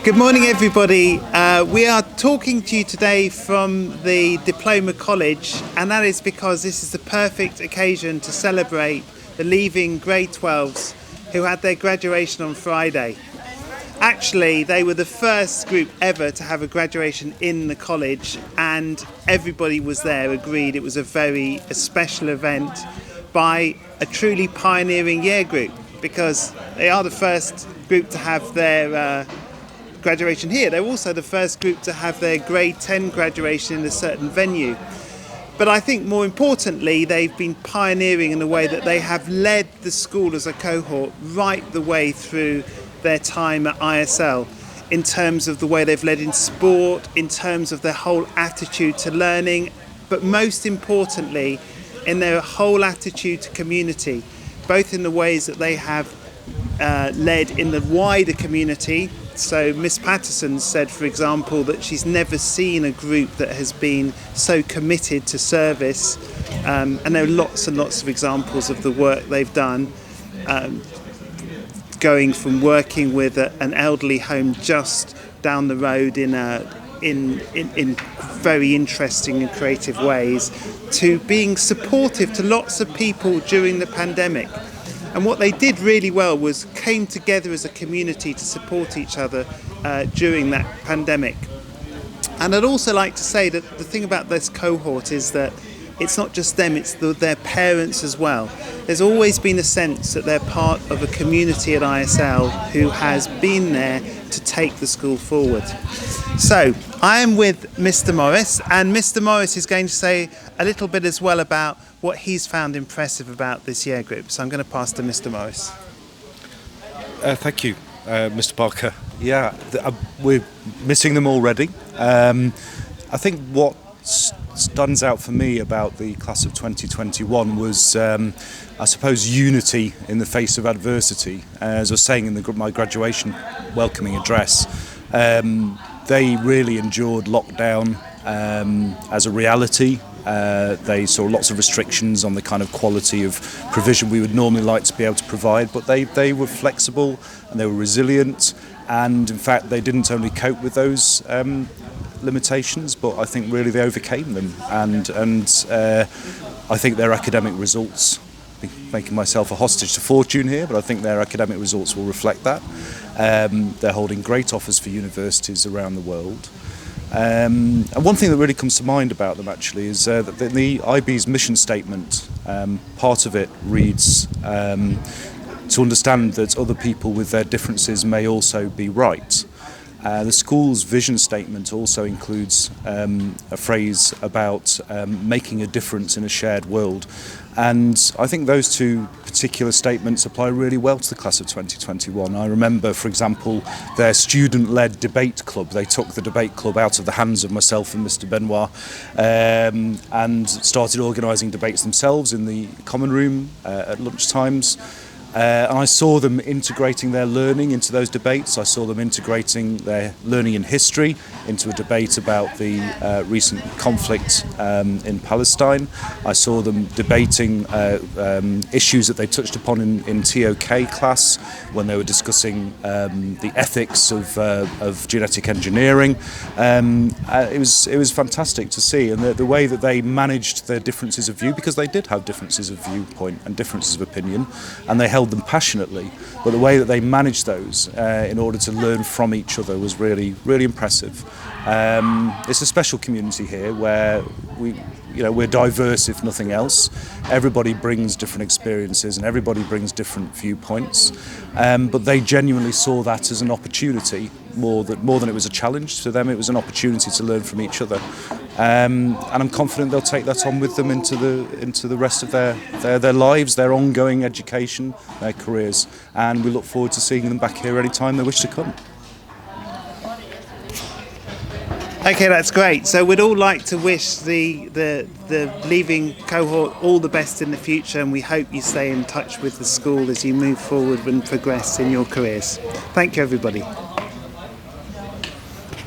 Good morning, everybody. We are talking to you today from the Diploma College, and that is because this is the perfect occasion to celebrate the leaving grade 12s who had their graduation on Friday. Actually, they were the first group ever to have a graduation in the college, and everybody was there, agreed it was a special event by a truly pioneering year group, because they are the first group to have their graduation here. They're also the first group to have their grade 10 graduation in a certain venue. But I think more importantly, they've been pioneering in the way that they have led the school as a cohort right the way through their time at ISL, in terms of the way they've led in sport, in terms of their whole attitude to learning, but most importantly, in their whole attitude to community, both in the ways that they have led in the wider community. So Miss Patterson said, for example, that she's never seen a group that has been so committed to service, and there are lots and lots of examples of the work they've done, going from working with an elderly home just down the road in very interesting and creative ways, to being supportive to lots of people during the pandemic. And what they did really well was came together as a community to support each other during that pandemic. And I'd also like to say that the thing about this cohort is that it's not just them, it's their parents as well. There's always been a sense that they're part of a community at ISL who has been there to take the school forward. So I am with Mr. Morris, and Mr. Morris is going to say a little bit as well about what he's found impressive about this year group. So I'm going to pass to Mr. Morris. Thank you, Mr. Parker. Yeah, we're missing them already. I think what stands out for me about the class of 2021 was, I suppose, unity in the face of adversity. As I was saying in my graduation welcoming address, they really endured lockdown as a reality. They saw lots of restrictions on the kind of quality of provision we would normally like to be able to provide, but they were flexible and they were resilient, and in fact they didn't only cope with those limitations, but I think really they overcame them, and I think their academic results, making myself a hostage to fortune here, but I think their academic results will reflect that. They're holding great offers for universities around the world. And one thing that really comes to mind about them actually is that the IB's mission statement, part of it reads, to understand that other people with their differences may also be right. The school's vision statement also includes a phrase about making a difference in a shared world. And I think those two particular statements apply really well to the class of 2021. I remember, for example, their student-led debate club. They took the debate club out of the hands of myself and Mr. Benoit and started organising debates themselves in the common room at lunchtimes. And I saw them integrating their learning into those debates. I saw them integrating their learning in history into a debate about the recent conflict in Palestine. I saw them debating issues that they touched upon in TOK class when they were discussing the ethics of genetic engineering. It was fantastic to see, and the way that they managed their differences of view, because they did have differences of viewpoint and differences of opinion, and they held them passionately, but the way that they managed those in order to learn from each other was really, really impressive. It's a special community here where we're diverse, if nothing else. Everybody brings different experiences and everybody brings different viewpoints, but they genuinely saw that as an opportunity more than it was a challenge. To them, it was an opportunity to learn from each other. And I'm confident they'll take that on with them into the rest of their lives, their ongoing education, their careers, and we look forward to seeing them back here anytime they wish to come. Okay, that's great. So we'd all like to wish the leaving cohort all the best in the future, and we hope you stay in touch with the school as you move forward and progress in your careers. Thank you, everybody.